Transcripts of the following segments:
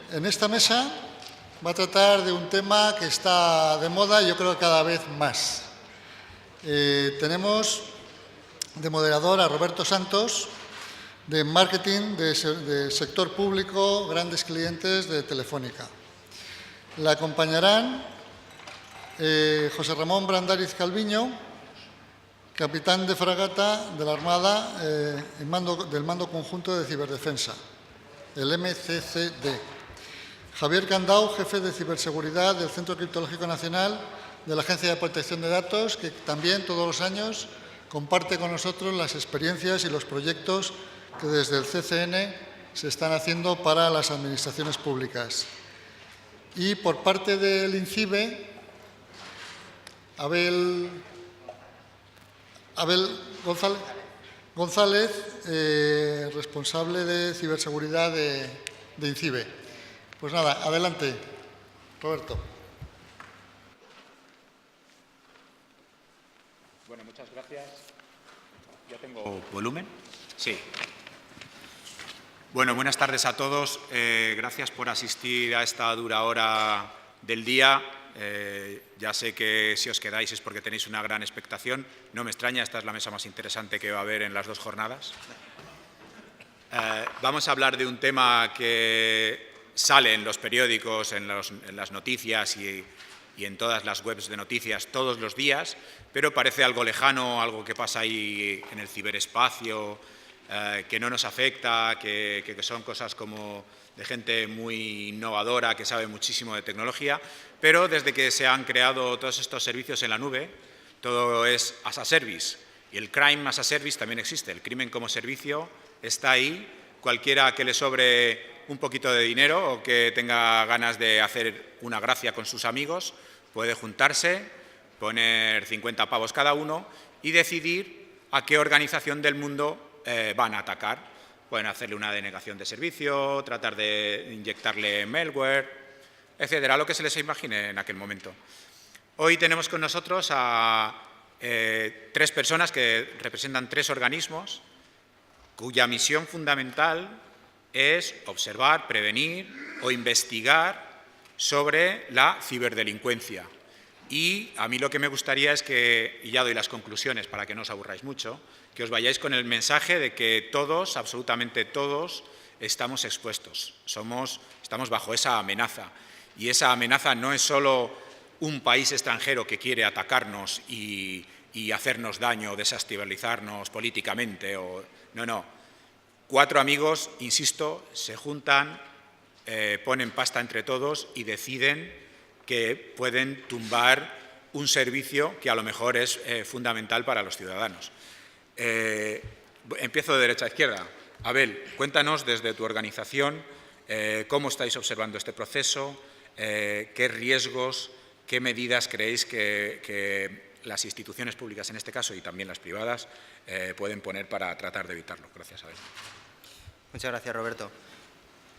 En esta mesa va a tratar de un tema que está de moda y yo creo que cada vez más. Tenemos de moderador a Roberto Santos, de marketing de sector público, grandes clientes de Telefónica. La acompañarán José Ramón Brandariz Calviño, capitán de fragata de la Armada del Mando Conjunto de Ciberdefensa, el MCCD. Javier Candau, jefe de ciberseguridad del Centro Criptológico Nacional de la Agencia de Protección de Datos, que también todos los años comparte con nosotros las experiencias y los proyectos que desde el CCN se están haciendo para las administraciones públicas. Y por parte del INCIBE, Abel González, responsable de ciberseguridad de INCIBE. Pues nada, adelante, Roberto. Bueno, muchas gracias. ¿Ya tengo volumen? Sí. Bueno, buenas tardes a todos. Gracias por asistir a esta dura hora del día. Ya sé que si os quedáis es porque tenéis una gran expectación. No me extraña, esta es la mesa más interesante que va a haber en las dos jornadas. Vamos a hablar de un tema que sale en los periódicos, en las noticias y en todas las webs de noticias todos los días, pero parece algo lejano, algo que pasa ahí en el ciberespacio, que no nos afecta, que son cosas como de gente muy innovadora, que sabe muchísimo de tecnología, pero desde que se han creado todos estos servicios en la nube, todo es as a service. Y el crime as a service también existe, el crimen como servicio está ahí. Cualquiera que le sobre un poquito de dinero o que tenga ganas de hacer una gracia con sus amigos puede juntarse, poner 50 pavos cada uno y decidir a qué organización del mundo van a atacar. Pueden hacerle una denegación de servicio, tratar de inyectarle malware, etcétera, lo que se les imagine en aquel momento. Hoy tenemos con nosotros a tres personas que representan tres organismos cuya misión fundamental es observar, prevenir o investigar sobre la ciberdelincuencia. Y a mí lo que me gustaría es que, y ya doy las conclusiones para que no os aburráis mucho, que os vayáis con el mensaje de que todos, absolutamente todos, estamos expuestos. Estamos bajo esa amenaza. Y esa amenaza no es solo un país extranjero que quiere atacarnos y hacernos daño, desestabilizarnos políticamente. No. 4 amigos, insisto, se juntan, ponen pasta entre todos y deciden que pueden tumbar un servicio que a lo mejor es fundamental para los ciudadanos. Empiezo de derecha a izquierda. Abel, cuéntanos desde tu organización cómo estáis observando este proceso, qué riesgos, qué medidas creéis que las instituciones públicas, en este caso, y también las privadas, pueden poner para tratar de evitarlo. Gracias, Abel. Muchas gracias, Roberto.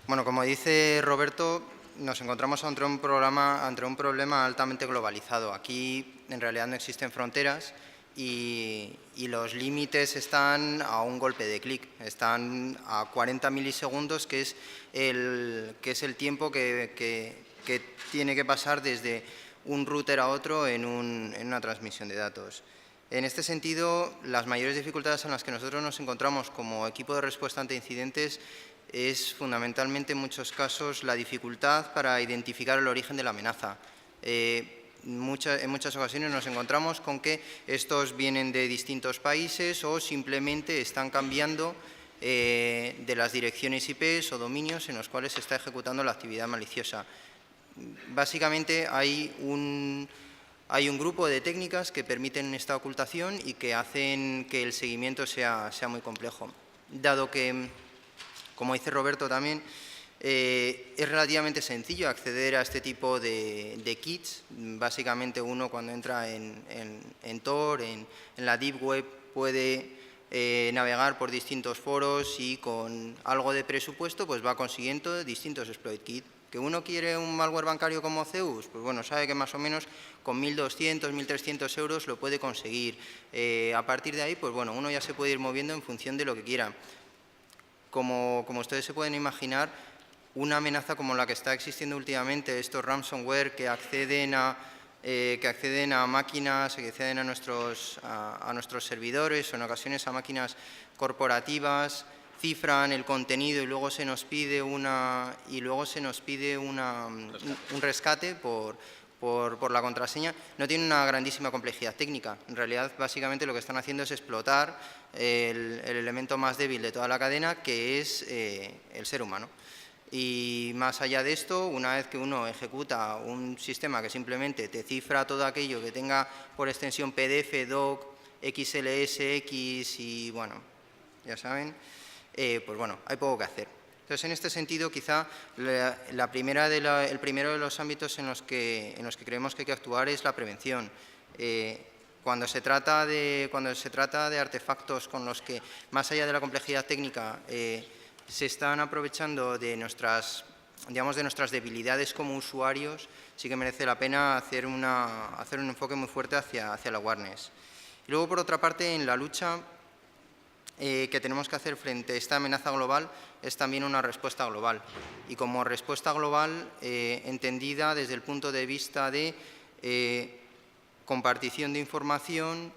Bueno, como dice Roberto, nos encontramos ante un problema altamente globalizado. Aquí, en realidad, no existen fronteras y los límites están a un golpe de clic. Están a 40 milisegundos, que es el tiempo que tiene que pasar desde un router a otro en una transmisión de datos. En este sentido, las mayores dificultades en las que nosotros nos encontramos como equipo de respuesta ante incidentes es fundamentalmente en muchos casos la dificultad para identificar el origen de la amenaza. En muchas ocasiones nos encontramos con que estos vienen de distintos países o simplemente están cambiando de las direcciones IP o dominios en los cuales se está ejecutando la actividad maliciosa. Básicamente hay un grupo de técnicas que permiten esta ocultación y que hacen que el seguimiento sea muy complejo. Dado que, como dice Roberto también, es relativamente sencillo acceder a este tipo de kits. Básicamente uno cuando entra en Tor, en la Deep Web, puede navegar por distintos foros y con algo de presupuesto pues va consiguiendo distintos exploit kits. ¿Que uno quiere un malware bancario como Zeus? Pues bueno, sabe que más o menos con 1.200, 1.300 euros lo puede conseguir. A partir de ahí, pues bueno, uno ya se puede ir moviendo en función de lo que quiera. Como ustedes se pueden imaginar, una amenaza como la que está existiendo últimamente, estos ransomware que acceden a máquinas, que acceden a nuestros servidores o en ocasiones a máquinas corporativas, cifran el contenido y luego se nos pide un rescate por la contraseña, no tiene una grandísima complejidad técnica. En realidad, básicamente lo que están haciendo es explotar el elemento más débil de toda la cadena, que es el ser humano. Y más allá de esto, una vez que uno ejecuta un sistema que simplemente te cifra todo aquello que tenga por extensión PDF, doc, XLSX y bueno, ya saben, pues bueno, hay poco que hacer. Entonces, en este sentido, quizá el primero de los ámbitos en los que creemos que hay que actuar es la prevención. Cuando se trata de artefactos con los que, más allá de la complejidad técnica, se están aprovechando de nuestras debilidades como usuarios, sí que merece la pena hacer un enfoque muy fuerte hacia la awareness. Y luego, por otra parte, en la lucha que tenemos que hacer frente a esta amenaza global es también una respuesta global. Y como respuesta global, entendida desde el punto de vista de compartición de información,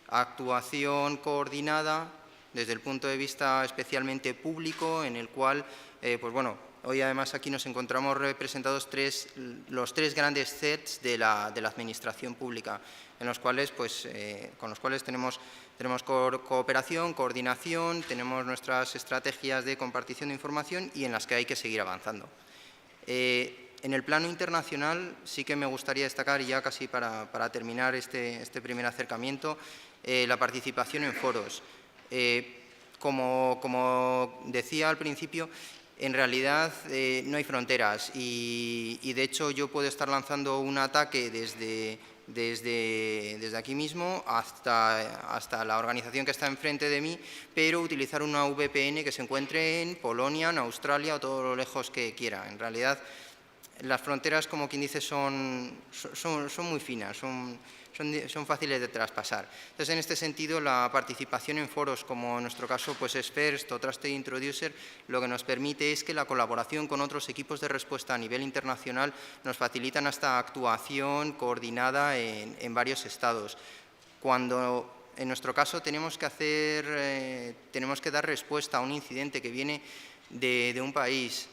actuación coordinada, desde el punto de vista especialmente público, en el cual, pues bueno, hoy además aquí nos encontramos representados los tres grandes sets de la administración pública, en los cuales, pues, con los cuales tenemos cooperación, coordinación, tenemos nuestras estrategias de compartición de información y en las que hay que seguir avanzando. En el plano internacional sí que me gustaría destacar, y ya casi para terminar este primer acercamiento, la participación en foros. Como decía al principio, en realidad no hay fronteras y de hecho yo puedo estar lanzando un ataque desde aquí mismo hasta la organización que está enfrente de mí, pero utilizar una VPN que se encuentre en Polonia, en Australia o todo lo lejos que quiera. En realidad, las fronteras, como quien dice, son muy finas, son fáciles de traspasar. Entonces, en este sentido, la participación en foros, como en nuestro caso pues es FIRST o Trusted Introducer, lo que nos permite es que la colaboración con otros equipos de respuesta a nivel internacional nos facilitan esta actuación coordinada en varios estados. Cuando en nuestro caso tenemos que dar respuesta a un incidente que viene de un país,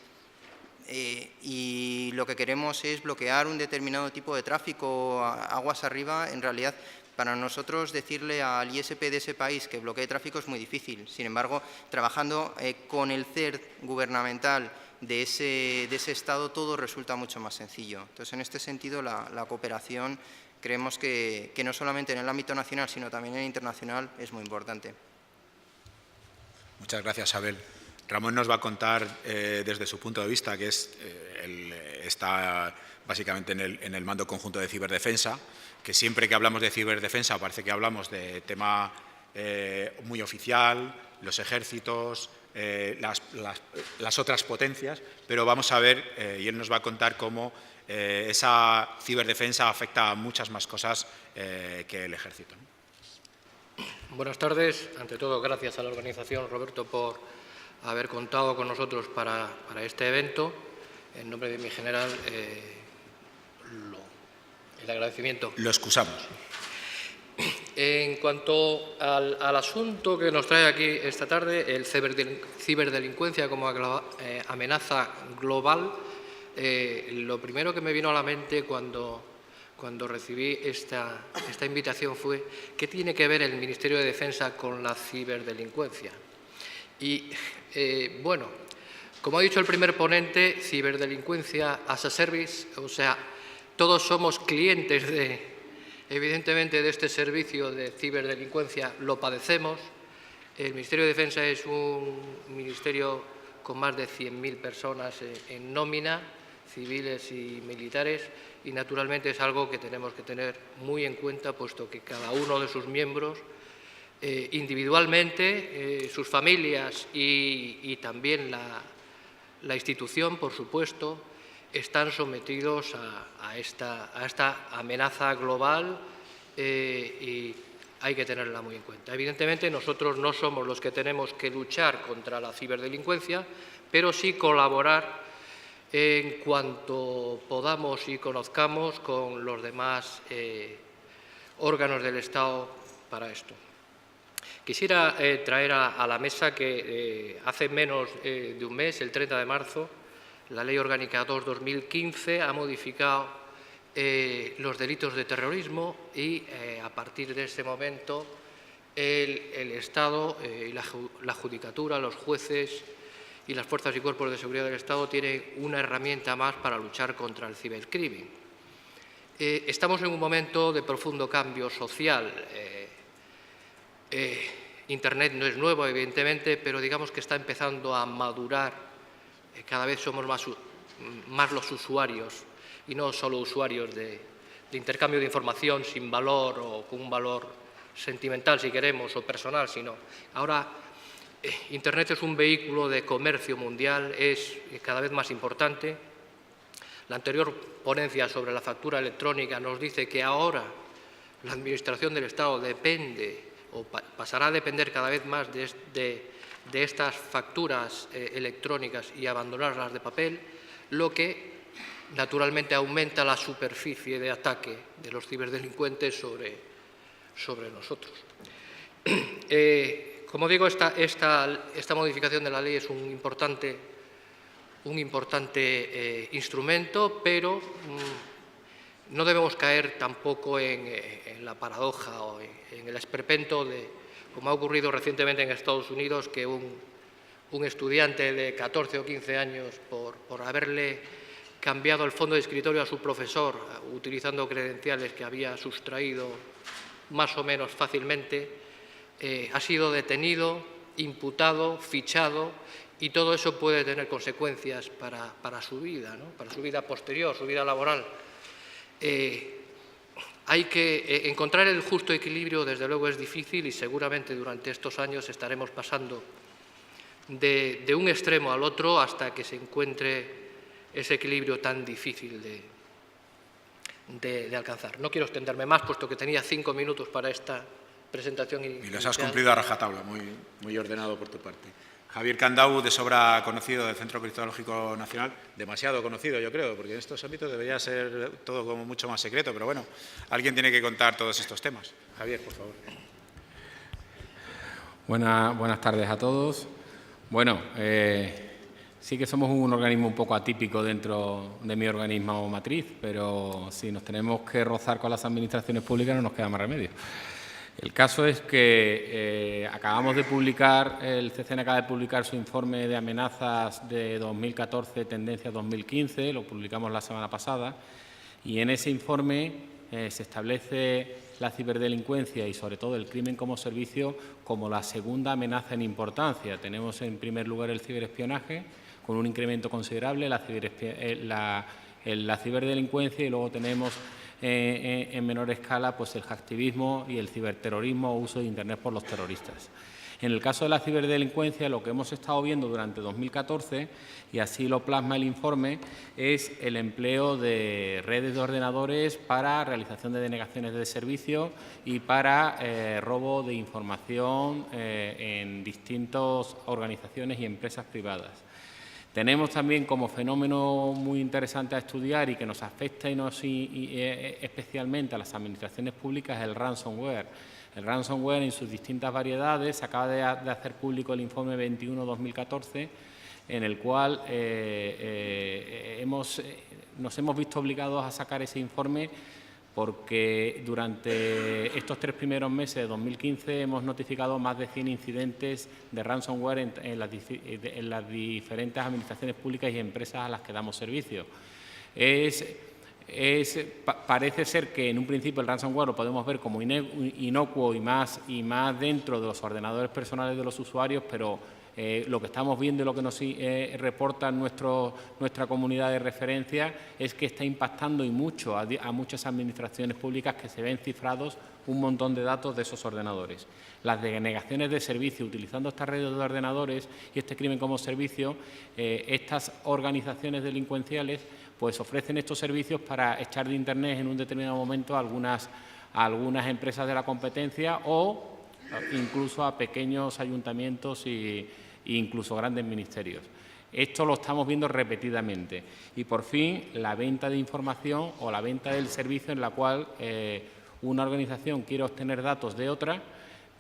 y lo que queremos es bloquear un determinado tipo de tráfico aguas arriba, en realidad para nosotros decirle al ISP de ese país que bloquee tráfico es muy difícil. Sin embargo, trabajando con el CERT gubernamental de ese estado todo resulta mucho más sencillo. Entonces, en este sentido, la cooperación creemos que no solamente en el ámbito nacional, sino también en el internacional es muy importante. Muchas gracias, Abel. Ramón nos va a contar desde su punto de vista, que está básicamente en el mando conjunto de ciberdefensa, que siempre que hablamos de ciberdefensa parece que hablamos de tema muy oficial, los ejércitos, las otras potencias, pero vamos a ver, y él nos va a contar cómo esa ciberdefensa afecta a muchas más cosas que el ejército. Buenas tardes. Ante todo, gracias a la organización, Roberto, por haber contado con nosotros para este evento. En nombre de mi general, el agradecimiento. Lo excusamos. En cuanto al asunto que nos trae aquí esta tarde, el ciberdelincuencia como amenaza global, lo primero que me vino a la mente cuando recibí esta invitación fue ¿qué tiene que ver el Ministerio de Defensa con la ciberdelincuencia? Y bueno, como ha dicho el primer ponente, ciberdelincuencia as a service, o sea, todos somos clientes evidentemente de este servicio de ciberdelincuencia, lo padecemos. El Ministerio de Defensa es un ministerio con más de 100.000 personas en nómina, civiles y militares, y naturalmente es algo que tenemos que tener muy en cuenta, puesto que cada uno de sus miembros, individualmente, sus familias y también la institución, por supuesto, están sometidos a esta amenaza global y hay que tenerla muy en cuenta. Evidentemente, nosotros no somos los que tenemos que luchar contra la ciberdelincuencia, pero sí colaborar en cuanto podamos y conozcamos con los demás órganos del Estado para esto. Quisiera traer a la mesa que hace menos de un mes, el 30 de marzo, la Ley Orgánica 2/2015 ha modificado los delitos de terrorismo y a partir de ese momento el Estado y la Judicatura, los jueces y las fuerzas y cuerpos de seguridad del Estado tienen una herramienta más para luchar contra el cibercrimen. Estamos en un momento de profundo cambio social. Internet no es nuevo, evidentemente, pero digamos que está empezando a madurar. Cada vez somos más los usuarios y no solo usuarios de intercambio de información sin valor o con un valor sentimental, si queremos, o personal, sino ahora Internet es un vehículo de comercio mundial, es cada vez más importante. La anterior ponencia sobre la factura electrónica nos dice que ahora la Administración del Estado depende o pasará a depender cada vez más de estas facturas electrónicas y abandonar las de papel, lo que naturalmente aumenta la superficie de ataque de los ciberdelincuentes sobre nosotros. Como digo, esta modificación de la ley es un importante instrumento, pero no debemos caer tampoco en la paradoja o en el esperpento de, como ha ocurrido recientemente en Estados Unidos, que un estudiante de 14 o 15 años, por haberle cambiado el fondo de escritorio a su profesor, utilizando credenciales que había sustraído más o menos fácilmente, ha sido detenido, imputado, fichado, y todo eso puede tener consecuencias para su vida, ¿no? Para su vida posterior, su vida laboral. Hay que encontrar el justo equilibrio, desde luego es difícil, y seguramente durante estos años estaremos pasando de un extremo al otro hasta que se encuentre ese equilibrio tan difícil de alcanzar. No quiero extenderme más, puesto que tenía 5 minutos para esta presentación. Y los has cumplido a rajatabla, muy ordenado por tu parte. Javier Candau, de sobra conocido del Centro Criptológico Nacional, demasiado conocido, yo creo, porque en estos ámbitos debería ser todo como mucho más secreto, pero bueno, alguien tiene que contar todos estos temas. Javier, por favor. Buenas tardes a todos. Bueno, sí que somos un organismo un poco atípico dentro de mi organismo matriz, pero si nos tenemos que rozar con las administraciones públicas no nos queda más remedio. El caso es que acabamos de publicar, el CCN acaba de publicar su informe de amenazas de 2014, tendencia 2015, lo publicamos la semana pasada, y en ese informe se establece la ciberdelincuencia y sobre todo el crimen como servicio como la segunda amenaza en importancia. Tenemos en primer lugar el ciberespionaje, con un incremento considerable, la ciberdelincuencia, y luego tenemos en menor escala pues el hacktivismo y el ciberterrorismo o uso de Internet por los terroristas. En el caso de la ciberdelincuencia, lo que hemos estado viendo durante 2014, y así lo plasma el informe, es el empleo de redes de ordenadores para realización de denegaciones de servicio y para robo de información en distintas organizaciones y empresas privadas. Tenemos también como fenómeno muy interesante a estudiar y que nos afecta especialmente a las administraciones públicas el ransomware. El ransomware en sus distintas variedades, acaba de hacer público el informe 21/2014, en el cual nos hemos visto obligados a sacar ese informe porque durante estos 3 primeros meses de 2015 hemos notificado más de 100 incidentes de ransomware en las diferentes administraciones públicas y empresas a las que damos servicio. Parece ser que en un principio el ransomware lo podemos ver como inocuo y más dentro de los ordenadores personales de los usuarios, pero lo que estamos viendo y lo que nos reporta nuestra comunidad de referencia es que está impactando y mucho a muchas administraciones públicas, que se ven cifrados un montón de datos de esos ordenadores. Las denegaciones de servicio utilizando estas redes de ordenadores y este crimen como servicio, estas organizaciones delincuenciales pues ofrecen estos servicios para echar de Internet en un determinado momento a algunas empresas de la competencia o incluso a pequeños ayuntamientos e incluso grandes ministerios. Esto lo estamos viendo repetidamente. Y, por fin, la venta de información o la venta del servicio en la cual una organización quiere obtener datos de otra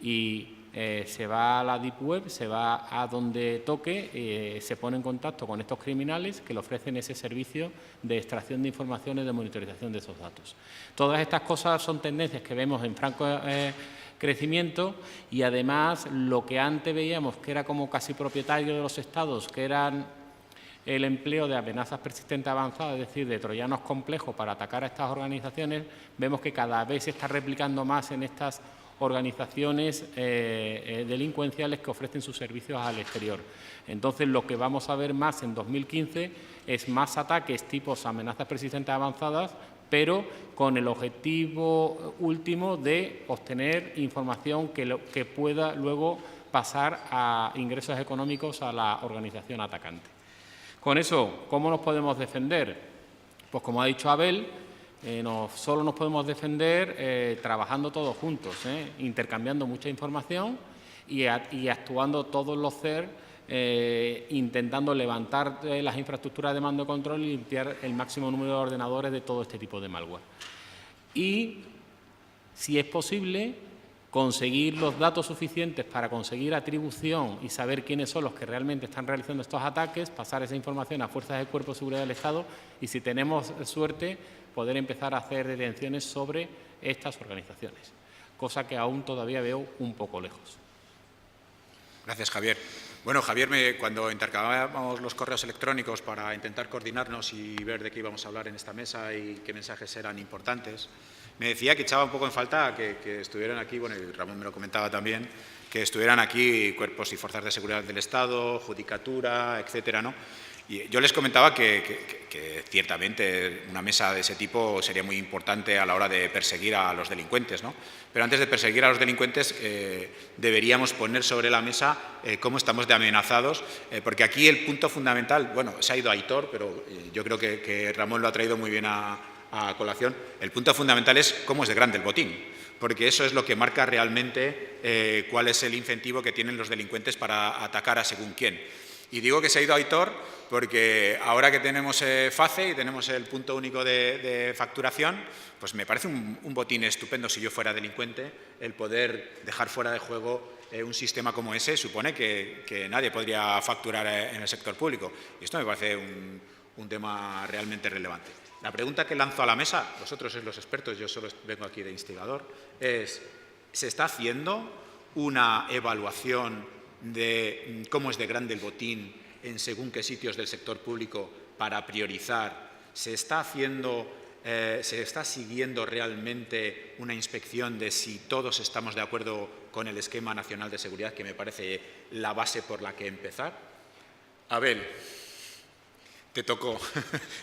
y se va a la Deep Web, se va a donde toque, se pone en contacto con estos criminales que le ofrecen ese servicio de extracción de información y de monitorización de esos datos. Todas estas cosas son tendencias que vemos en franco crecimiento y, además, lo que antes veíamos que era como casi propietario de los Estados, que eran el empleo de amenazas persistentes avanzadas, es decir, de troyanos complejos para atacar a estas organizaciones, vemos que cada vez se está replicando más en estas organizaciones delincuenciales que ofrecen sus servicios al exterior. Entonces, lo que vamos a ver más en 2015 es más ataques tipos amenazas persistentes avanzadas, pero con el objetivo último de obtener información que pueda luego pasar a ingresos económicos a la organización atacante. Con eso, ¿cómo nos podemos defender? Pues, como ha dicho Abel, solo nos podemos defender trabajando todos juntos, intercambiando mucha información y actuando todos los CER, intentando levantar las infraestructuras de mando y control y limpiar el máximo número de ordenadores de todo este tipo de malware. Y, si es posible, conseguir los datos suficientes para conseguir atribución y saber quiénes son los que realmente están realizando estos ataques, pasar esa información a fuerzas del Cuerpo de Seguridad del Estado y, si tenemos suerte, poder empezar a hacer detenciones sobre estas organizaciones, cosa que aún todavía veo un poco lejos. Gracias, Javier. Bueno, Javier, cuando intercambiábamos los correos electrónicos para intentar coordinarnos y ver de qué íbamos a hablar en esta mesa y qué mensajes eran importantes, me decía que echaba un poco en falta que estuvieran aquí, bueno, y Ramón me lo comentaba también, que estuvieran aquí cuerpos y fuerzas de seguridad del Estado, judicatura, etcétera, ¿no? Y yo les comentaba que ciertamente una mesa de ese tipo sería muy importante a la hora de perseguir a los delincuentes, ¿no? Pero antes de perseguir a los delincuentes deberíamos poner sobre la mesa cómo estamos de amenazados, porque aquí el punto fundamental, bueno, se ha ido Aitor, pero yo creo que Ramón lo ha traído muy bien a colación. El punto fundamental es cómo es de grande el botín, porque eso es lo que marca realmente cuál es el incentivo que tienen los delincuentes para atacar a según quién. Y digo que se ha ido Aitor porque ahora que tenemos FACE y tenemos el punto único de facturación, pues me parece un botín estupendo, si yo fuera delincuente, el poder dejar fuera de juego un sistema como ese. Supone que nadie podría facturar en el sector público. Y esto me parece un tema realmente relevante. La pregunta que lanzo a la mesa, vosotros sois los expertos, yo solo vengo aquí de instigador, es: ¿se está haciendo una evaluación de cómo es de grande el botín en según qué sitios del sector público para priorizar? ¿Se está siguiendo realmente una inspección de si todos estamos de acuerdo con el Esquema Nacional de Seguridad, que me parece la base por la que empezar? Abel, te tocó.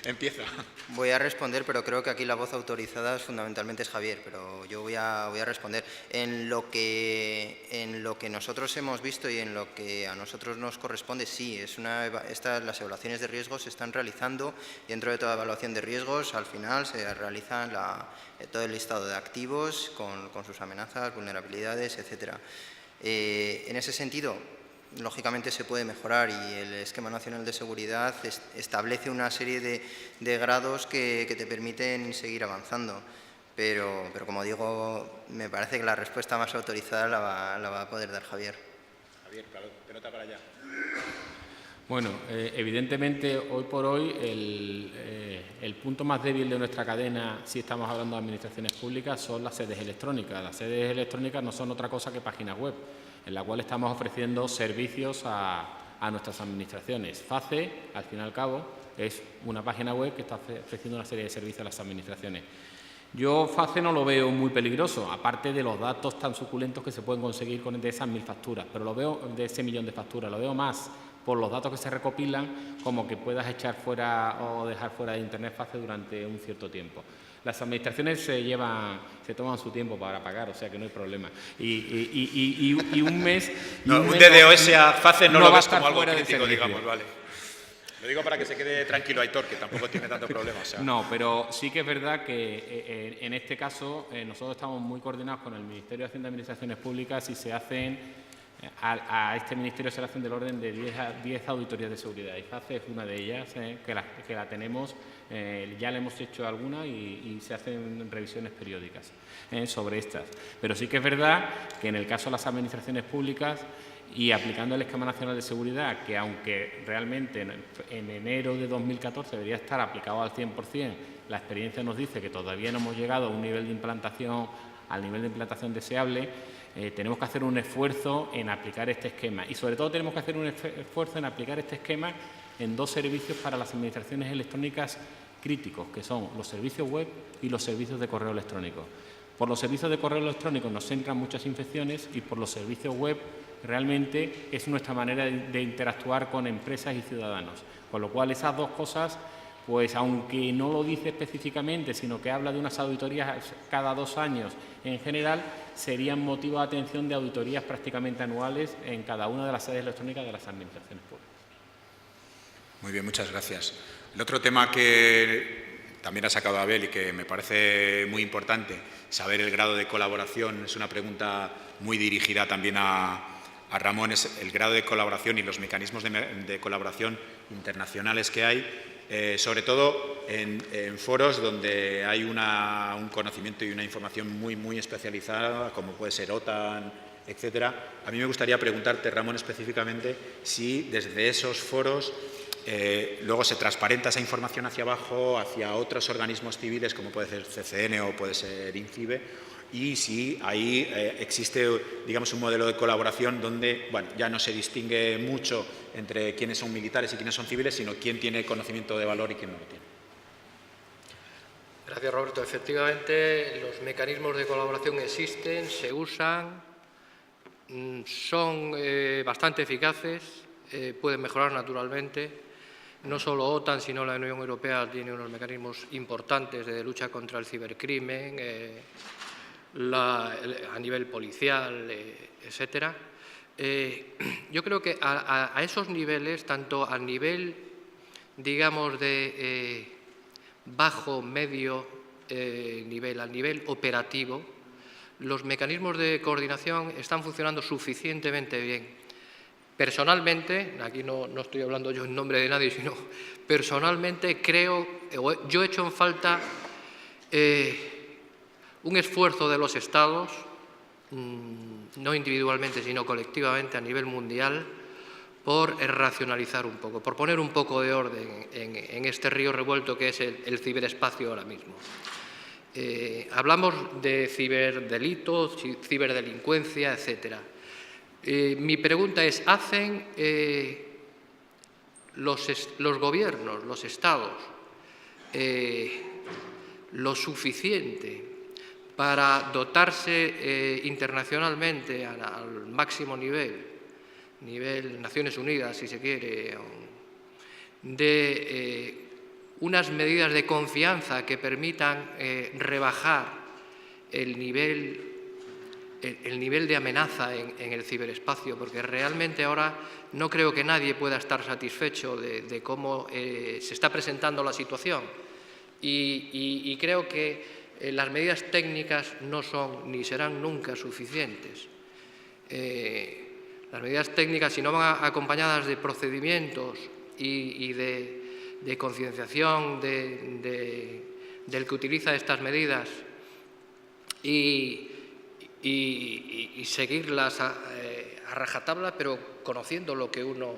Empieza. Voy a responder, pero creo que aquí la voz autorizada fundamentalmente es Javier, pero yo voy a responder. En lo que nosotros hemos visto y en lo que a nosotros nos corresponde, sí, las evaluaciones de riesgos se están realizando. Dentro de toda evaluación de riesgos, al final se realiza todo el listado de activos con sus amenazas, vulnerabilidades, etcétera. En ese sentido, lógicamente se puede mejorar y el Esquema Nacional de Seguridad establece una serie de grados que te permiten seguir avanzando. Pero como digo, me parece que la respuesta más autorizada la va a poder dar Javier. Javier, claro, pelota para allá. Bueno, evidentemente, hoy por hoy, el punto más débil de nuestra cadena, si estamos hablando de administraciones públicas, son las sedes electrónicas. Las sedes electrónicas no son otra cosa que páginas web, en la cual estamos ofreciendo servicios a nuestras administraciones. FACE, al fin y al cabo, es una página web que está ofreciendo una serie de servicios a las administraciones. Yo FACE no lo veo muy peligroso, aparte de los datos tan suculentos que se pueden conseguir de esas 1000 facturas, pero lo veo de ese 1.000.000 de facturas, lo veo más por los datos que se recopilan, como que puedas echar fuera o dejar fuera de Internet FACE durante un cierto tiempo. Las administraciones se toman su tiempo para pagar, o sea que no hay problema. Y un mes... un DDoS a FACE no lo ves como algo fuera crítico, digamos, vale. Lo digo para que se quede tranquilo Aitor, que tampoco tiene tanto problema. O sea. No, pero sí que es verdad que en este caso nosotros estamos muy coordinados con el Ministerio de Hacienda y Administraciones Públicas y se hacen a este Ministerio se le hacen del orden de 10 auditorías de seguridad. IFACE es una de ellas, que la tenemos, ya le hemos hecho alguna y se hacen revisiones periódicas sobre estas. Pero sí que es verdad que en el caso de las administraciones públicas y aplicando el Esquema Nacional de Seguridad, que aunque realmente en enero de 2014 debería estar aplicado al 100%, la experiencia nos dice que todavía no hemos llegado a un nivel de implantación, al nivel de implantación deseable. Tenemos que hacer un esfuerzo en aplicar este esquema y, sobre todo, tenemos que hacer un esfuerzo en aplicar este esquema en 2 servicios para las administraciones electrónicas críticos, que son los servicios web y los servicios de correo electrónico. Por los servicios de correo electrónico nos entran muchas infecciones y por los servicios web realmente es nuestra manera de interactuar con empresas y ciudadanos. Con lo cual, esas 2 cosas, pues aunque no lo dice específicamente, sino que habla de unas auditorías cada 2 años en general, serían motivo de atención de auditorías prácticamente anuales en cada una de las sedes electrónicas de las administraciones públicas. Muy bien, muchas gracias. El otro tema que también ha sacado Abel y que me parece muy importante, saber el grado de colaboración, es una pregunta muy dirigida también a Ramón, es el grado de colaboración y los mecanismos de colaboración internacionales que hay, sobre todo en foros donde hay un conocimiento y una información muy especializada, como puede ser OTAN, etcétera. A mí me gustaría preguntarte, Ramón, específicamente, si desde esos foros luego se transparenta esa información hacia abajo, hacia otros organismos civiles, como puede ser CCN o puede ser INCIBE, y si ahí existe, digamos, un modelo de colaboración donde, bueno, ya no se distingue mucho entre quiénes son militares y quiénes son civiles, sino quién tiene conocimiento de valor y quién no lo tiene. Gracias, Roberto. Efectivamente, los mecanismos de colaboración existen, se usan, son bastante eficaces, pueden mejorar naturalmente. No solo OTAN, sino la Unión Europea tiene unos mecanismos importantes de lucha contra el cibercrimen, a nivel policial, etcétera. Yo creo que a esos niveles, tanto a nivel, digamos, de bajo, medio nivel, a nivel operativo, los mecanismos de coordinación están funcionando suficientemente bien. Personalmente, aquí no estoy hablando yo en nombre de nadie, sino personalmente creo, yo he hecho en falta un esfuerzo de los Estados, no individualmente, sino colectivamente a nivel mundial, por racionalizar un poco, por poner un poco de orden en este río revuelto que es el ciberespacio ahora mismo. Hablamos de ciberdelitos, ciberdelincuencia, etcétera. Mi pregunta es, ¿hacen los gobiernos, los estados, lo suficiente para dotarse internacionalmente al máximo nivel Naciones Unidas, si se quiere, de unas medidas de confianza que permitan rebajar el nivel de amenaza en el ciberespacio? Porque realmente ahora no creo que nadie pueda estar satisfecho de cómo se está presentando la situación y creo que las medidas técnicas no son ni serán nunca suficientes. Las medidas técnicas, si no van acompañadas de procedimientos y de concienciación del que utiliza estas medidas y seguirlas a rajatabla, pero conociendo lo que uno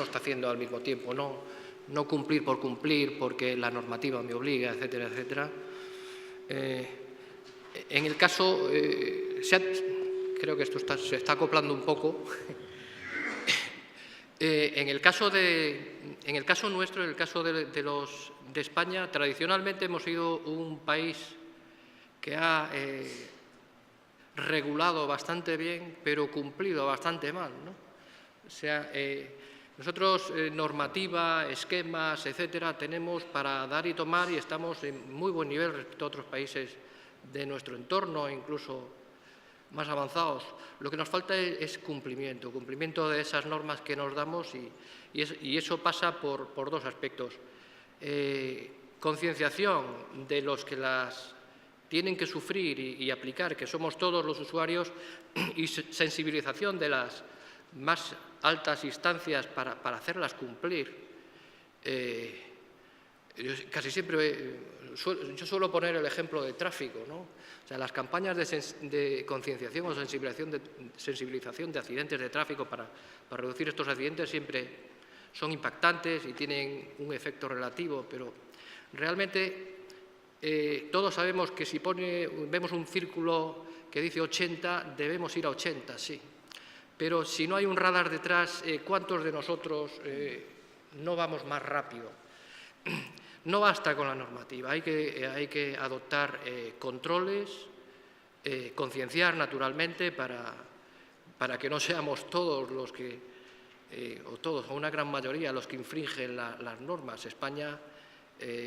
está haciendo al mismo tiempo, no cumplir por cumplir porque la normativa me obliga, etcétera, etcétera. En el caso, creo que esto se está acoplando un poco. En el caso nuestro, en el caso de España, tradicionalmente hemos sido un país que ha regulado bastante bien, pero cumplido bastante mal, ¿no? O sea, nosotros normativa, esquemas, etcétera, tenemos para dar y tomar y estamos en muy buen nivel respecto a otros países de nuestro entorno, incluso más avanzados. Lo que nos falta es cumplimiento de esas normas que nos damos y eso pasa por 2 aspectos. Concienciación de los que las tienen que sufrir y aplicar, que somos todos los usuarios, y sensibilización de las más altas instancias para hacerlas cumplir. Casi siempre yo suelo poner el ejemplo de tráfico, ¿no? O sea, las campañas de concienciación o sensibilización de accidentes de tráfico para reducir estos accidentes siempre son impactantes y tienen un efecto relativo, pero realmente todos sabemos que si vemos un círculo que dice 80, debemos ir a 80, sí. Pero si no hay un radar detrás, ¿cuántos de nosotros no vamos más rápido? No basta con la normativa, hay que adoptar controles, concienciar naturalmente para que no seamos todos los que, o todos, o una gran mayoría, los que infringen las normas. España,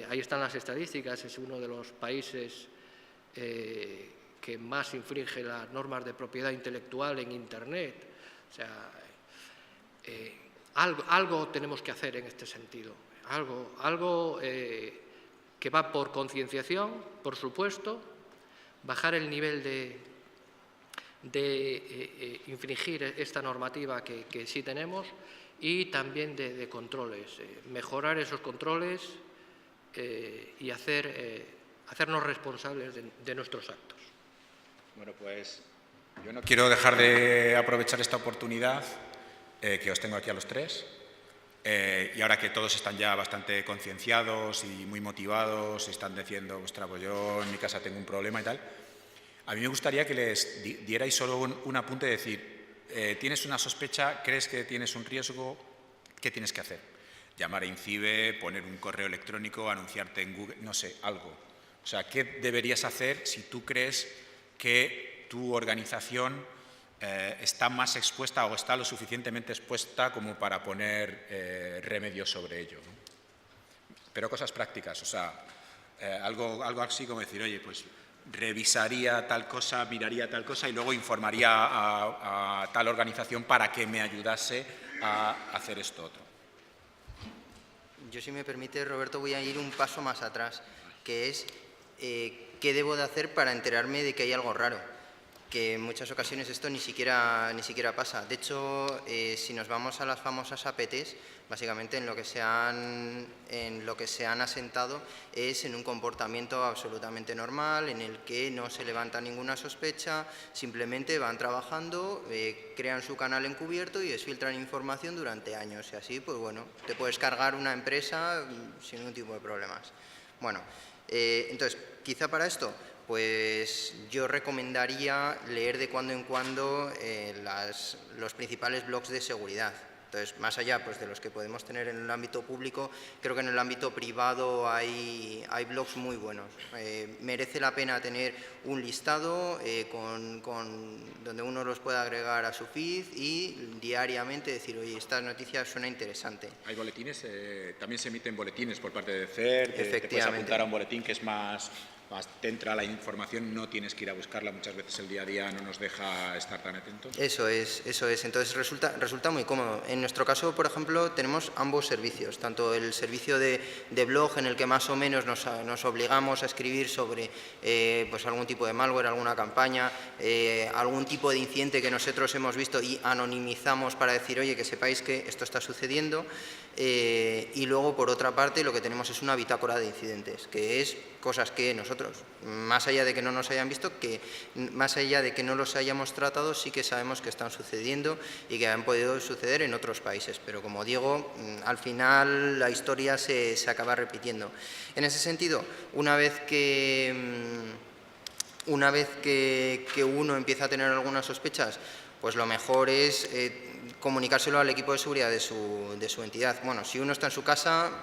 ahí están las estadísticas, es uno de los países que más infringe las normas de propiedad intelectual en Internet. O sea, algo tenemos que hacer en este sentido. Algo que va por concienciación, por supuesto, bajar el nivel de infringir esta normativa que sí tenemos y también de controles, mejorar esos controles y hacernos responsables de nuestros actos. Bueno, pues yo no quiero dejar de aprovechar esta oportunidad que os tengo aquí a los tres. Y ahora que todos están ya bastante concienciados y muy motivados y están diciendo, ostras, pues yo en mi casa tengo un problema y tal, a mí me gustaría que les dierais solo un apunte de decir, tienes una sospecha, crees que tienes un riesgo, ¿qué tienes que hacer? Llamar a INCIBE, poner un correo electrónico, anunciarte en Google, no sé, algo. O sea, ¿qué deberías hacer si tú crees que tu organización está más expuesta o está lo suficientemente expuesta como para poner remedios sobre ello, ¿no? Pero cosas prácticas, o sea, algo así como decir, oye, pues revisaría tal cosa, miraría tal cosa y luego informaría a tal organización para que me ayudase a hacer esto otro. Yo, si me permite, Roberto, voy a ir un paso más atrás, que es qué debo de hacer para enterarme de que hay algo raro, que en muchas ocasiones esto ni siquiera pasa. De hecho, si nos vamos a las famosas APTs, básicamente en lo que se han asentado es en un comportamiento absolutamente normal, en el que no se levanta ninguna sospecha, simplemente van trabajando, crean su canal encubierto y desfiltran información durante años. Y así, pues bueno, te puedes cargar una empresa sin ningún tipo de problemas. Bueno, entonces, quizá para esto, pues yo recomendaría leer de cuando en cuando los principales blogs de seguridad. Entonces, más allá pues, de los que podemos tener en el ámbito público, creo que en el ámbito privado hay blogs muy buenos. Merece la pena tener un listado donde uno los pueda agregar a su feed y diariamente decir, oye, esta noticia suena interesante. Hay boletines, también se emiten boletines por parte de CER, que te puedes apuntar a un boletín que es más te entra la información, no tienes que ir a buscarla, muchas veces el día a día no nos deja estar tan atentos. Eso es. Entonces resulta muy cómodo. En nuestro caso, por ejemplo, tenemos ambos servicios, tanto el servicio de blog, en el que más o menos nos obligamos a escribir sobre pues algún tipo de malware, alguna campaña, algún tipo de incidente que nosotros hemos visto y anonimizamos para decir, oye, que sepáis que esto está sucediendo. Y luego, por otra parte, lo que tenemos es una bitácora de incidentes, que es cosas que nosotros, más allá de que no nos hayan visto, más allá de que no los hayamos tratado, sí que sabemos que están sucediendo y que han podido suceder en otros países. Pero, como digo, al final la historia se acaba repitiendo. En ese sentido, una vez que uno empieza a tener algunas sospechas, pues lo mejor es comunicárselo al equipo de seguridad de su entidad. Bueno, si uno está en su casa,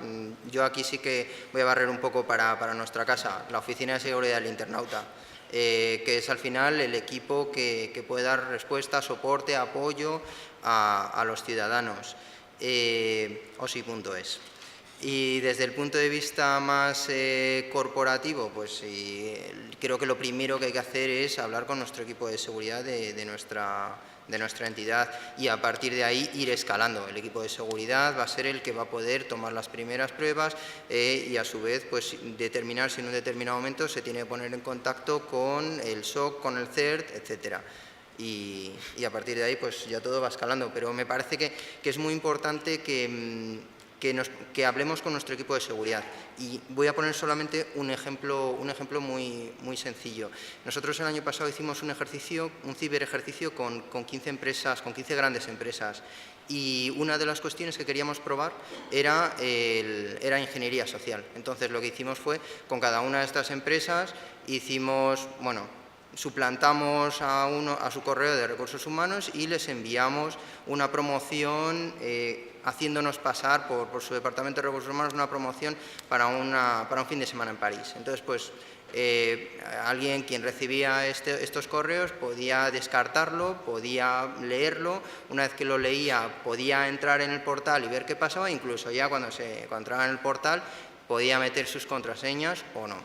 yo aquí sí que voy a barrer un poco para nuestra casa, la Oficina de Seguridad del Internauta, que es al final el equipo que puede dar respuesta, soporte, apoyo a los ciudadanos. OSI.es. Y desde el punto de vista más corporativo, pues creo que lo primero que hay que hacer es hablar con nuestro equipo de seguridad de nuestra entidad y a partir de ahí ir escalando. El equipo de seguridad va a ser el que va a poder tomar las primeras pruebas y a su vez pues, determinar si en un determinado momento se tiene que poner en contacto con el SOC, con el CERT, etcétera. Y a partir de ahí pues ya todo va escalando, pero me parece que es muy importante que hablemos con nuestro equipo de seguridad. Y voy a poner solamente un ejemplo muy sencillo. Nosotros el año pasado hicimos un ciberejercicio con 15 empresas, con 15 grandes empresas. Y una de las cuestiones que queríamos probar era ingeniería social. Entonces lo que hicimos fue, con cada una de estas empresas, suplantamos a su correo de recursos humanos y les enviamos una promoción haciéndonos pasar por su departamento de recursos humanos una promoción para un fin de semana en París. Entonces, pues, alguien quien recibía estos correos podía descartarlo, podía leerlo, una vez que lo leía podía entrar en el portal y ver qué pasaba, incluso ya cuando entraba en el portal podía meter sus contraseñas o no.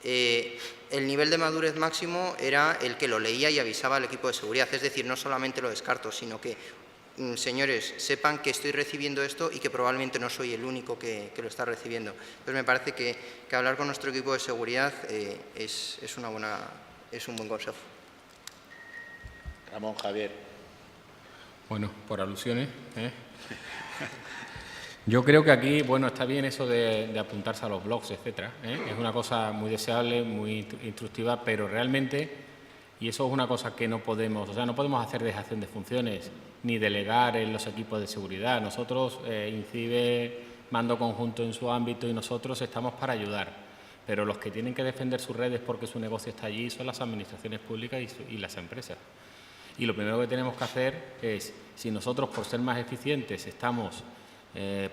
El nivel de madurez máximo era el que lo leía y avisaba al equipo de seguridad, es decir, no solamente lo descarto, sino que, señores, sepan que estoy recibiendo esto y que probablemente no soy el único que lo está recibiendo. Entonces me parece que hablar con nuestro equipo de seguridad es un buen consejo. Ramón, Javier. Bueno, por alusiones, Yo creo que aquí, bueno, está bien eso de apuntarse a los blogs, etcétera, Es una cosa muy deseable, muy instructiva, pero realmente, y eso es una cosa que no podemos hacer dejación de funciones ni delegar en los equipos de seguridad. Nosotros, INCIBE, Mando Conjunto en su ámbito y nosotros estamos para ayudar, pero los que tienen que defender sus redes porque su negocio está allí son las administraciones públicas y las empresas. Y lo primero que tenemos que hacer es, si nosotros por ser más eficientes estamos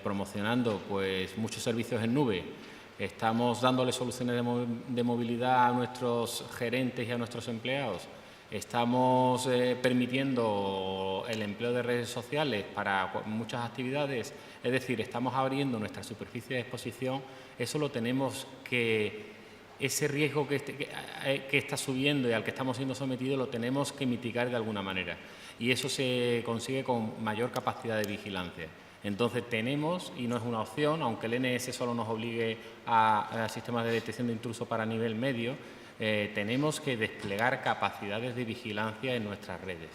promocionando pues muchos servicios en nube, estamos dándole soluciones de movilidad a nuestros gerentes y a nuestros empleados, estamos permitiendo el empleo de redes sociales para muchas actividades, es decir, estamos abriendo nuestra superficie de exposición, eso lo tenemos ese riesgo que está subiendo y al que estamos siendo sometidos lo tenemos que mitigar de alguna manera y eso se consigue con mayor capacidad de vigilancia. Entonces tenemos, y no es una opción, aunque el NS solo nos obligue a sistemas de detección de intrusos para nivel medio, tenemos que desplegar capacidades de vigilancia en nuestras redes.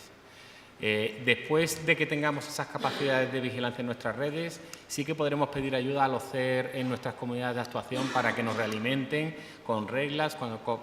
Después de que tengamos esas capacidades de vigilancia en nuestras redes, sí que podremos pedir ayuda a los CER en nuestras comunidades de actuación para que nos realimenten con reglas,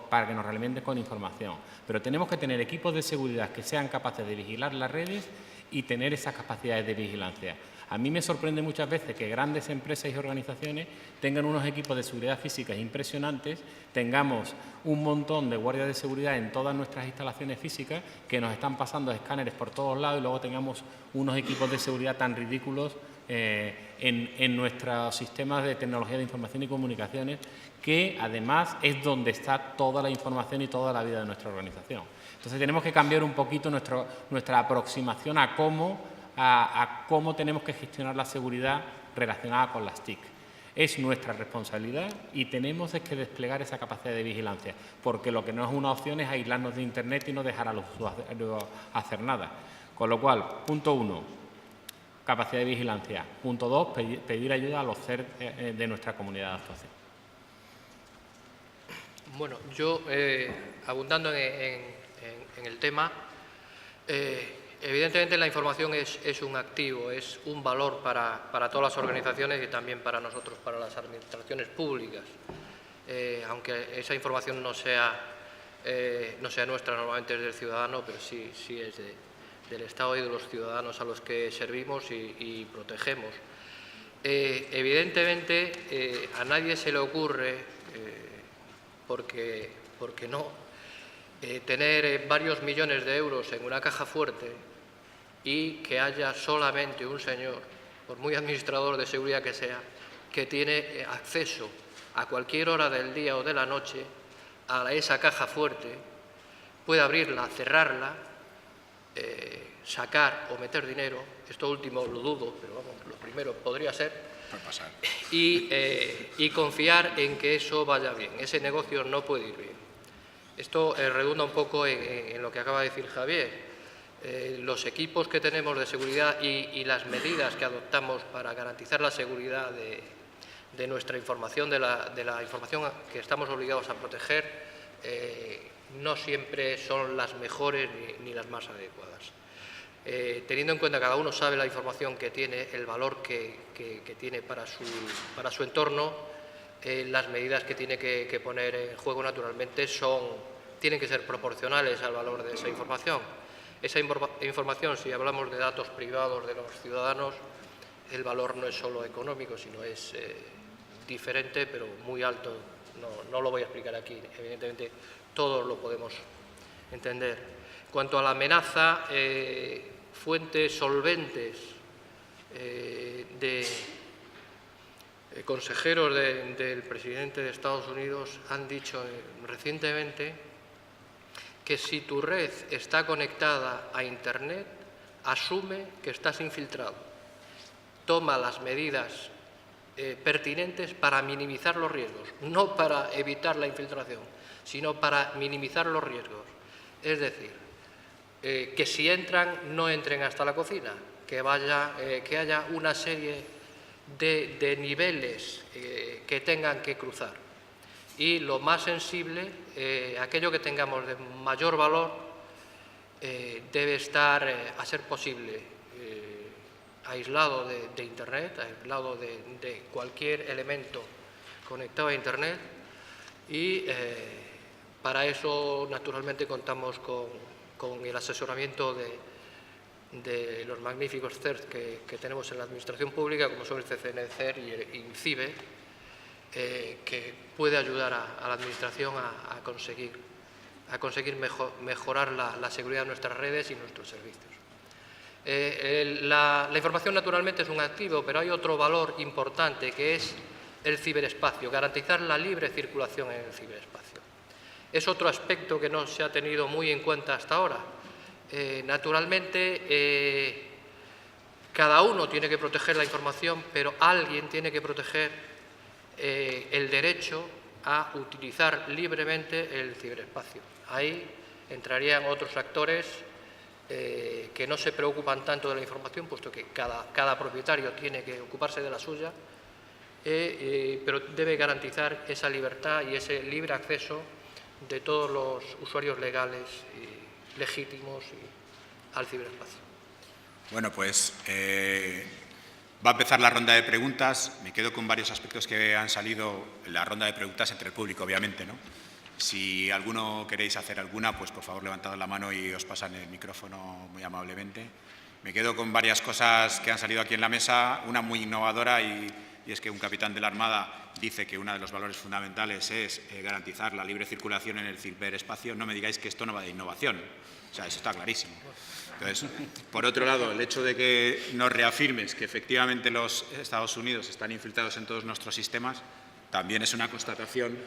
para que nos realimenten con información. Pero tenemos que tener equipos de seguridad que sean capaces de vigilar las redes y tener esas capacidades de vigilancia. A mí me sorprende muchas veces que grandes empresas y organizaciones tengan unos equipos de seguridad física impresionantes, tengamos un montón de guardias de seguridad en todas nuestras instalaciones físicas que nos están pasando escáneres por todos lados y luego tengamos unos equipos de seguridad tan ridículos en nuestros sistemas de tecnología de información y comunicaciones, que además es donde está toda la información y toda la vida de nuestra organización. Entonces tenemos que cambiar un poquito nuestra aproximación a cómo tenemos que gestionar la seguridad relacionada con las TIC. Es nuestra responsabilidad y tenemos que desplegar esa capacidad de vigilancia, porque lo que no es una opción es aislarnos de Internet y no dejar a los usuarios hacer nada. Con lo cual, punto 1, capacidad de vigilancia. Punto 2, pedir ayuda a los CER de nuestra comunidad de actuación. Bueno, yo, abundando en el tema, evidentemente la información es un activo, es un valor para todas las organizaciones y también para nosotros, para las administraciones públicas. Aunque esa información no sea nuestra, normalmente es del ciudadano, pero sí es del Estado y de los ciudadanos a los que servimos y protegemos. Evidentemente, a nadie se le ocurre, porque no, tener varios millones de euros en una caja fuerte y que haya solamente un señor, por muy administrador de seguridad que sea, que tiene acceso a cualquier hora del día o de la noche a esa caja fuerte, puede abrirla, cerrarla, sacar o meter dinero, esto último lo dudo, pero vamos, lo primero podría ser, Puede pasar. y confiar en que eso vaya bien, ese negocio no puede ir bien. Esto redunda un poco en lo que acaba de decir Javier. Los equipos que tenemos de seguridad y las medidas que adoptamos para garantizar la seguridad de nuestra información, de la información que estamos obligados a proteger, no siempre son las mejores ni las más adecuadas. Teniendo en cuenta que cada uno sabe la información que tiene, el valor que tiene para su entorno, las medidas que tiene que poner en juego naturalmente tienen que ser proporcionales al valor de esa información. Esa información, si hablamos de datos privados de los ciudadanos, el valor no es solo económico, sino es diferente, pero muy alto. No lo voy a explicar aquí, evidentemente todos lo podemos entender. En cuanto a la amenaza, fuentes solventes de consejeros del presidente de Estados Unidos han dicho recientemente que si tu red está conectada a Internet, asume que estás infiltrado. Toma las medidas pertinentes para minimizar los riesgos, no para evitar la infiltración, sino para minimizar los riesgos. Es decir, que si entran, no entren hasta la cocina, que haya una serie de niveles que tengan que cruzar. Y lo más sensible, aquello que tengamos de mayor valor, debe estar, a ser posible, aislado de Internet, aislado de cualquier elemento conectado a Internet, y para eso, naturalmente, contamos con el asesoramiento de los magníficos CERT que tenemos en la Administración Pública, como son el CCNCER y el INCIBE, que puede ayudar a la Administración a conseguir mejorar la seguridad de nuestras redes y nuestros servicios. La información, naturalmente, es un activo, pero hay otro valor importante, que es el ciberespacio, garantizar la libre circulación en el ciberespacio. Es otro aspecto que no se ha tenido muy en cuenta hasta ahora. Naturalmente, cada uno tiene que proteger la información, pero alguien tiene que proteger el derecho a utilizar libremente el ciberespacio. Ahí entrarían otros actores que no se preocupan tanto de la información, puesto que cada propietario tiene que ocuparse de la suya, pero debe garantizar esa libertad y ese libre acceso de todos los usuarios legales y legítimos al ciberespacio. Bueno, pues va a empezar la ronda de preguntas. Me quedo con varios aspectos que han salido en la ronda de preguntas entre el público, obviamente, ¿no? Si alguno queréis hacer alguna, pues por favor levantad la mano y os pasan el micrófono muy amablemente. Me quedo con varias cosas que han salido aquí en la mesa, una muy innovadora y es que un capitán de la Armada dice que uno de los valores fundamentales es garantizar la libre circulación en el ciberespacio. No me digáis que esto no va de innovación, o sea, eso está clarísimo. Entonces, por otro lado, el hecho de que nos reafirmes que efectivamente los Estados Unidos están infiltrados en todos nuestros sistemas también es una constatación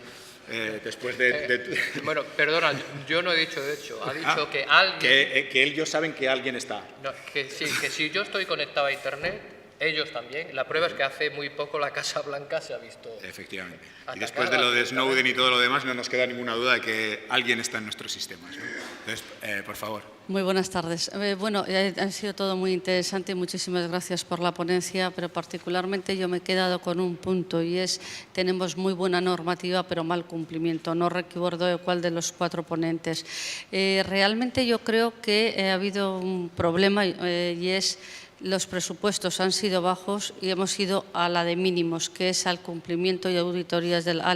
después de... Bueno, perdona, yo no he dicho de hecho, ha dicho que alguien... Que ellos saben que alguien está. No, que sí, que si yo estoy conectado a Internet, ellos también. La prueba es que hace muy poco la Casa Blanca se ha visto... Efectivamente. Y después de lo de Snowden y todo lo demás, no nos queda ninguna duda de que alguien está en nuestros sistemas, ¿no? Entonces, por favor. Muy buenas tardes. Bueno, ha sido todo muy interesante. Muchísimas gracias por la ponencia, pero particularmente yo me he quedado con un punto y es tenemos muy buena normativa, pero mal cumplimiento. No recuerdo cuál de los 4 ponentes. Realmente yo creo que ha habido un problema y es los presupuestos han sido bajos y hemos ido a la de mínimos, que es al cumplimiento y auditorías a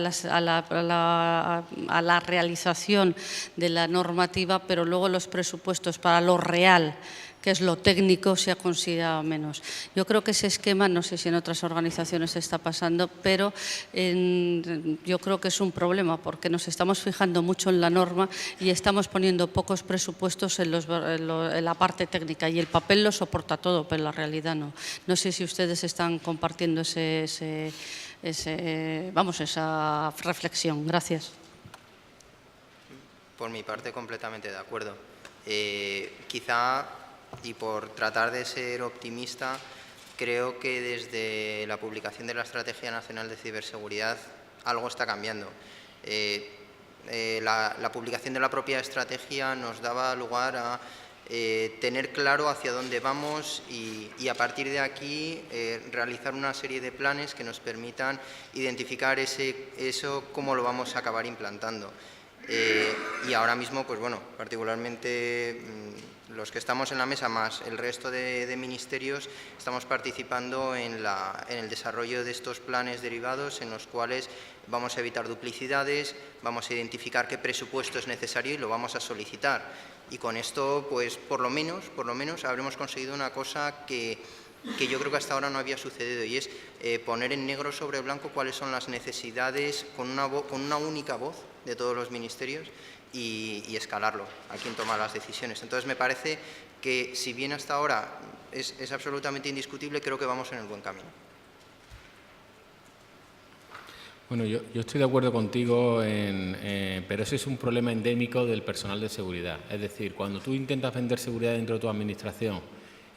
la realización de la normativa, pero luego los presupuestos para lo real, que es lo técnico, se ha considerado menos. Yo creo que ese esquema, no sé si en otras organizaciones está pasando, pero yo creo que es un problema porque nos estamos fijando mucho en la norma y estamos poniendo pocos presupuestos en la parte técnica y el papel lo soporta todo, pero la realidad no. No sé si ustedes están compartiendo esa reflexión. Gracias. Por mi parte, completamente de acuerdo. Quizá, y por tratar de ser optimista, creo que desde la publicación de la Estrategia Nacional de Ciberseguridad algo está cambiando. La publicación de la propia estrategia nos daba lugar a tener claro hacia dónde vamos y a partir de aquí realizar una serie de planes que nos permitan identificar eso, cómo lo vamos a acabar implantando. Y ahora mismo, pues bueno, particularmente los que estamos en la mesa más el resto de ministerios, estamos participando en el desarrollo de estos planes derivados en los cuales vamos a evitar duplicidades, vamos a identificar qué presupuesto es necesario y lo vamos a solicitar. Y con esto, pues por lo menos habremos conseguido una cosa que yo creo que hasta ahora no había sucedido, y es poner en negro sobre blanco cuáles son las necesidades con una única voz de todos los ministerios y escalarlo a quien toma las decisiones. Entonces me parece que, si bien hasta ahora es absolutamente indiscutible, creo que vamos en el buen camino. Bueno, yo estoy de acuerdo contigo, pero ese es un problema endémico del personal de seguridad. Es decir, cuando tú intentas vender seguridad dentro de tu administración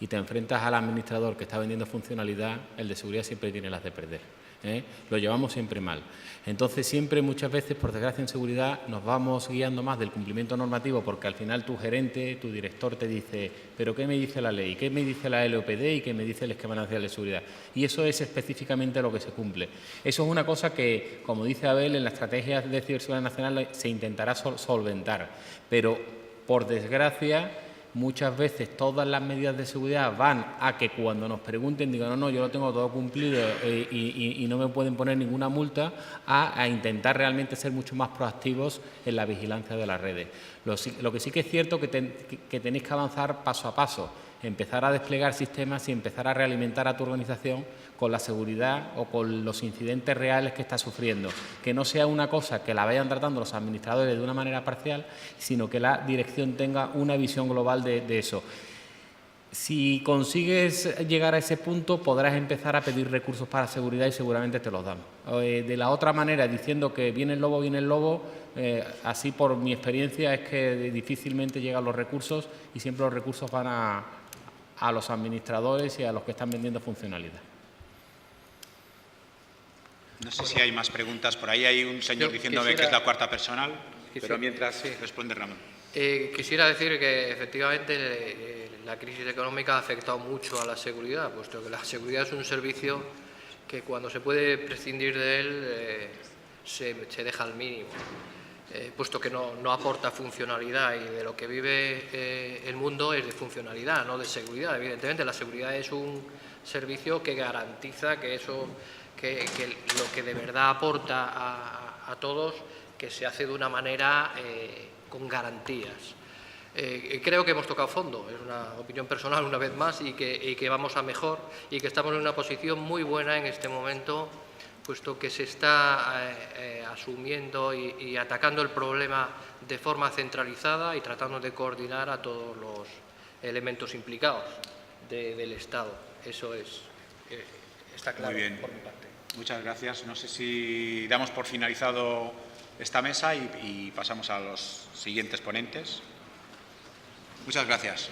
y te enfrentas al administrador que está vendiendo funcionalidad, el de seguridad siempre tiene las de perder, ¿eh? Lo llevamos siempre mal. Entonces, siempre, muchas veces, por desgracia, en seguridad nos vamos guiando más del cumplimiento normativo, porque al final tu gerente, tu director te dice, pero ¿qué me dice la ley? ¿Qué me dice la LOPD? ¿Y qué me dice el esquema nacional de seguridad? Y eso es específicamente lo que se cumple. Eso es una cosa que, como dice Abel, en la estrategia de ciberseguridad nacional se intentará solventar, pero, por desgracia, muchas veces todas las medidas de seguridad van a que cuando nos pregunten digan no, yo lo tengo todo cumplido y no me pueden poner ninguna multa, a intentar realmente ser mucho más proactivos en la vigilancia de las redes. Lo que sí que es cierto que tenéis que avanzar paso a paso, empezar a desplegar sistemas y empezar a realimentar a tu organización con la seguridad o con los incidentes reales que está sufriendo. Que no sea una cosa que la vayan tratando los administradores de una manera parcial, sino que la dirección tenga una visión global de eso. Si consigues llegar a ese punto, podrás empezar a pedir recursos para seguridad y seguramente te los dan. De la otra manera, diciendo que viene el lobo, así por mi experiencia es que difícilmente llegan los recursos y siempre los recursos van a los administradores y a los que están vendiendo funcionalidad. No sé si hay más preguntas. Por ahí hay un señor diciéndome que es la cuarta personal, pero mientras responde Ramón. Quisiera decir que efectivamente la crisis económica ha afectado mucho a la seguridad, puesto que la seguridad es un servicio que cuando se puede prescindir de él se deja al mínimo, puesto que no aporta funcionalidad, y de lo que vive el mundo es de funcionalidad, no de seguridad. Evidentemente la seguridad es un servicio que garantiza que lo que de verdad aporta a todos, que se hace de una manera con garantías. Creo que hemos tocado fondo, es una opinión personal una vez más, y que vamos a mejor y que estamos en una posición muy buena en este momento, puesto que se está asumiendo y atacando el problema de forma centralizada y tratando de coordinar a todos los elementos implicados del Estado. Eso está claro. Muy bien. Por mi parte. Muchas gracias. No sé si damos por finalizado esta mesa y pasamos a los siguientes ponentes. Muchas gracias.